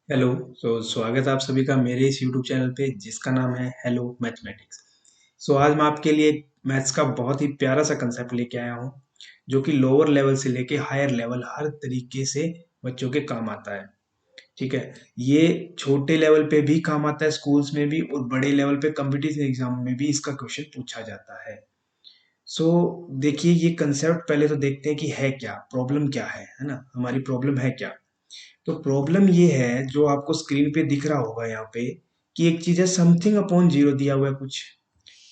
Hello. स्वागत है आप सभी का मेरे इस यूट्यूब चैनल पे जिसका नाम है हेलो मैथमेटिक्स। आज मैं आपके लिए मैथ्स का बहुत ही प्यारा सा कंसेप्ट लेके आया हूँ जो कि लोअर लेवल से लेके हायर लेवल हर तरीके से बच्चों के काम आता है। ठीक है, ये छोटे लेवल पे भी काम आता है स्कूल्स में भी, और बड़े लेवल पे कॉम्पिटिटिव एग्जाम में भी इसका क्वेश्चन पूछा जाता है। सो देखिए, ये कंसेप्ट पहले तो देखते हैं कि है क्या, प्रॉब्लम क्या है ना, हमारी प्रॉब्लम है क्या। तो प्रॉब्लम ये है जो आपको स्क्रीन पे दिख रहा होगा यहाँ पे, कि एक चीज है समथिंग अपॉन जीरो दिया हुआ है, कुछ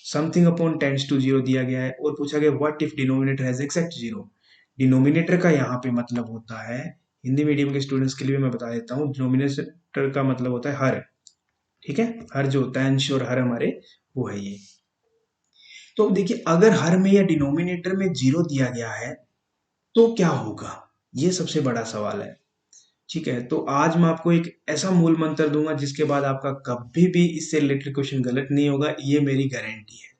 something upon tens to zero दिया गया है, और पूछा गया what if denominator has exact zero. Denominator का यहाँ पे मतलब होता है, हिंदी मीडियम के स्टूडेंट्स के लिए मैं बता देता हूँ, डिनोमिनेटर का मतलब होता है हर। ठीक है, हर जो होता है, अंश और हर हमारे, वो है ये। तो देखिए, अगर हर में या डिनोमिनेटर में जीरो दिया गया है तो क्या होगा, ये सबसे बड़ा सवाल है। ठीक है, तो आज मैं आपको एक ऐसा मूल मंत्र दूंगा जिसके बाद आपका कभी भी इससे रिलेटेड क्वेश्चन गलत नहीं होगा, ये मेरी गारंटी है।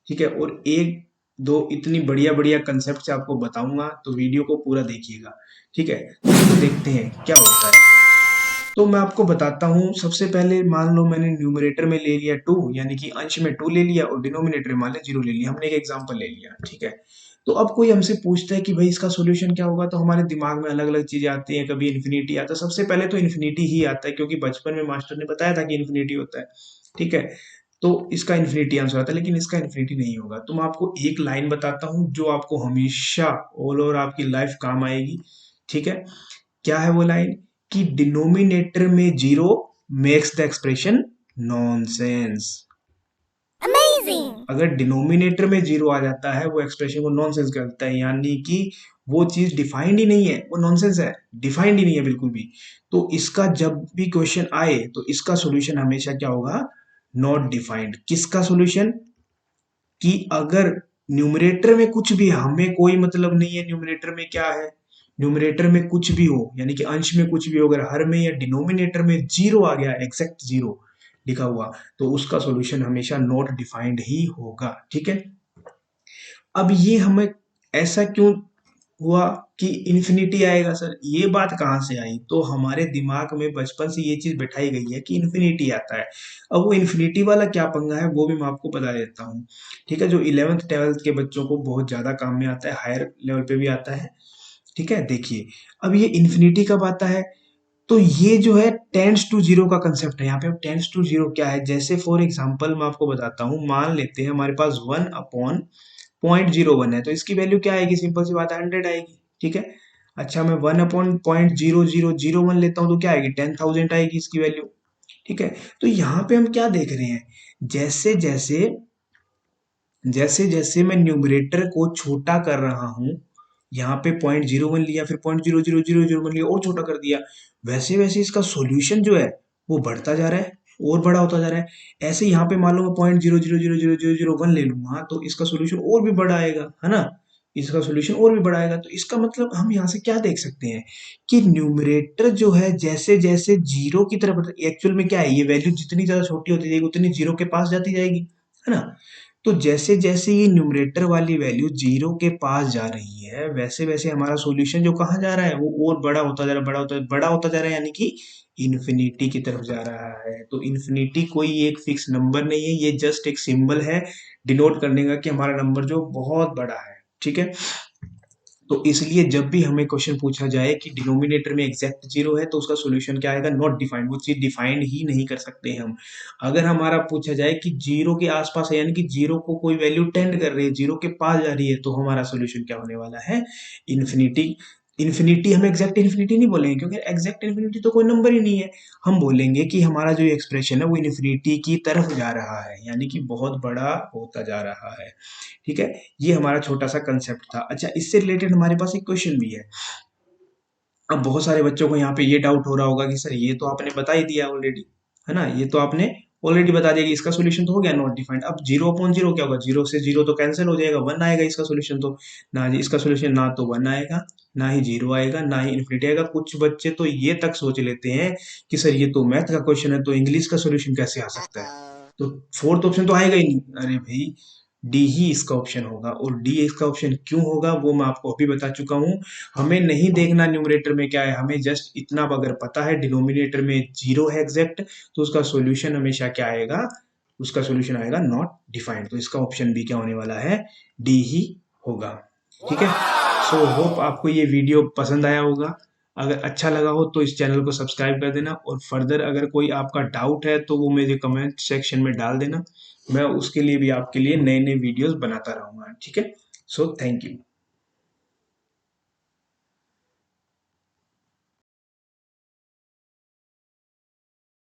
ठीक है, और एक दो इतनी बढ़िया बढ़िया कंसेप्ट आपको बताऊंगा, तो वीडियो को पूरा देखिएगा। ठीक है, तो देखते हैं क्या होता है। तो मैं आपको बताता हूँ, सबसे पहले मान लो मैंने न्यूमरेटर में ले लिया टू, यानी कि अंश में टू ले लिया, और डिनोमिनेटर में मान लिया जीरो ले लिया, हमने एक एग्जांपल ले लिया। ठीक है, तो अब कोई हमसे पूछता है कि भाई इसका सॉल्यूशन क्या होगा, तो हमारे दिमाग में अलग अलग चीजें आती हैं, कभी इन्फिनिटी आता है, सबसे पहले तो इन्फिनिटी ही आता है, क्योंकि बचपन में मास्टर ने बताया था कि इन्फिनिटी होता है। ठीक है, तो इसका इन्फिनिटी आंसर आता है, लेकिन इसका इन्फिनिटी नहीं होगा। तो मैं आपको एक लाइन बताता हूँ जो आपको हमेशा ऑल ओवर आपकी लाइफ काम आएगी। ठीक है, क्या है वो लाइन, कि डिनोमिनेटर में zero makes the expression nonsense. Amazing! अगर डिनोमिनेटर में जीरो आ जाता है, वो एक्सप्रेशन को नॉनसेंस करता है, यानी कि वो चीज डिफाइंड ही नहीं है, वो नॉनसेंस है, डिफाइंड ही नहीं है बिल्कुल भी। तो इसका जब भी क्वेश्चन आए तो इसका सॉल्यूशन हमेशा क्या होगा, नॉट डिफाइंड। किसका सॉल्यूशन, कि अगर न्यूमरेटर में कुछ भी है, हमें कोई मतलब नहीं है न्यूमरेटर में क्या है, न्यूमरेटर में कुछ भी हो, यानी कि अंश में कुछ भी हो, अगर हर में या डिनोमिनेटर में जीरो आ गया, एग्जैक्ट जीरो लिखा हुआ, तो उसका सॉल्यूशन हमेशा नॉट डिफाइंड ही होगा। ठीक है, अब ये हमें ऐसा क्यों हुआ कि इन्फिनिटी आएगा सर, ये बात कहाँ से आई, तो हमारे दिमाग में बचपन से ये चीज बैठाई गई है कि इन्फिनिटी आता है। अब वो इन्फिनिटी वाला क्या पंगा है, वो भी मैं आपको बता देता हूँ। ठीक है, जो 11th 12th के बच्चों को बहुत ज्यादा काम में आता है, हायर लेवल पे भी आता है। ठीक है, देखिए, अब ये इन्फिनिटी कब आता है, तो ये जो है टेंस टू जीरो का कंसेप्ट है। यहाँ पे टेंस टू जीरो क्या है, जैसे फॉर एग्जाम्पल मैं आपको बताता हूँ, मान लेते हैं हमारे पास 1/0.01 है, तो इसकी वैल्यू क्या आएगी, सिंपल सी बात है, 100 आएगी। ठीक है, अच्छा मैं 1/00001 लेता हूँ तो क्या आएगी, 10,000 आएगी इसकी वैल्यू। ठीक है, तो यहाँ पे हम क्या देख रहे हैं, जैसे जैसे जैसे जैसे मैं न्यूमरेटर को छोटा कर रहा हूँ, यहाँ पे 0.01 लिया, फिर 0.00001 लिया, और छोटा कर दिया, वैसे वैसे इसका सॉल्यूशन जो है वो बढ़ता जा रहा है, और बड़ा होता जा रहा है। ऐसे यहाँ पे मान लो मैं 0.0000001 ले लूंगा, तो इसका सॉल्यूशन और भी बड़ा आएगा, है ना, इसका सॉल्यूशन और भी बड़ा आएगा। तो इसका मतलब हम यहाँ से क्या देख सकते हैं, कि न्यूमरेटर जो है जैसे जैसे जीरो की तरफ, एक्चुअल में क्या है, ये वैल्यू जितनी ज्यादा छोटी होती जाएगी उतनी जीरो के पास जाती जाएगी, है ना। तो जैसे जैसे ये न्यूमरेटर वाली वैल्यू जीरो के पास जा रही है, वैसे वैसे हमारा सॉल्यूशन जो कहाँ जा रहा है, वो और बड़ा होता जा रहा है, बड़ा होता जा रहा है, यानी कि इन्फिनिटी की तरफ जा रहा है। तो इन्फिनिटी कोई एक फिक्स नंबर नहीं है, ये जस्ट एक सिंबल है डिनोट करने का कि हमारा नंबर जो बहुत बड़ा है। ठीक है, तो इसलिए जब भी हमें क्वेश्चन पूछा जाए कि डिनोमिनेटर में एग्जैक्ट जीरो है, तो उसका सॉल्यूशन क्या आएगा, नॉट डिफाइंड, वो चीज डिफाइंड ही नहीं कर सकते हम। अगर हमारा पूछा जाए कि जीरो के आसपास है, यानी कि जीरो को कोई वैल्यू टेंड कर रही है, जीरो के पास जा रही है, तो हमारा सॉल्यूशन क्या होने वाला है, इन्फिनिटी। इन्फिनिटी हम एग्जैक्ट इन्फिनिटी नहीं बोलेंगे, क्योंकि एग्जैक्ट इन्फिनिटी तो कोई नंबर ही नहीं है। हम बोलेंगे कि हमारा जो एक्सप्रेशन है वो इन्फिनिटी की तरफ जा रहा है, यानी कि बहुत बड़ा होता जा रहा है। ठीक है, ये हमारा छोटा सा कंसेप्ट था। अच्छा, इससे रिलेटेड हमारे पास एक क्वेश्चन भी है। अब बहुत सारे बच्चों को यहाँ पे ये डाउट हो रहा होगा कि सर ये तो आपने बता ही दिया ऑलरेडी, है ना, ये तो आपने ऑलरेडी बता दिया कि इसका सॉल्यूशन तो हो गया नॉट डिफाइंड। अब 0/0 क्या होगा, जीरो से जीरो तो कैंसिल हो जाएगा, वन आएगा इसका सॉल्यूशन। तो ना जी, इसका सॉल्यूशन ना तो वन आएगा, ना ही जीरो आएगा, ना ही इन्फिनिटी आएगा। कुछ बच्चे तो ये तक सोच लेते हैं कि सर ये तो मैथ का क्वेश्चन है, तो इंग्लिश का सॉल्यूशन कैसे आ सकता है, तो फोर्थ ऑप्शन तो आएगा ही नहीं। अरे भाई, डी ही इसका ऑप्शन होगा। और डी इसका ऑप्शन क्यों होगा वो मैं आपको अभी बता चुका हूँ। हमें नहीं देखना न्यूमरेटर में क्या है, हमें जस्ट इतना अगर पता है डिनोमिनेटर में जीरो है एग्जैक्ट, तो उसका सॉल्यूशन हमेशा क्या आएगा, उसका सॉल्यूशन आएगा नॉट डिफाइंड। तो इसका ऑप्शन बी क्या होने वाला है, डी ही होगा। ठीक है, सो होप आपको ये वीडियो पसंद आया होगा। अगर अच्छा लगा हो तो इस चैनल को सब्सक्राइब कर देना, और फर्दर अगर कोई आपका डाउट है तो वो मेरे कमेंट सेक्शन में डाल देना। मैं उसके लिए भी आपके लिए नए नए वीडियोस बनाता रहूंगा। ठीक है, सो थैंक यू।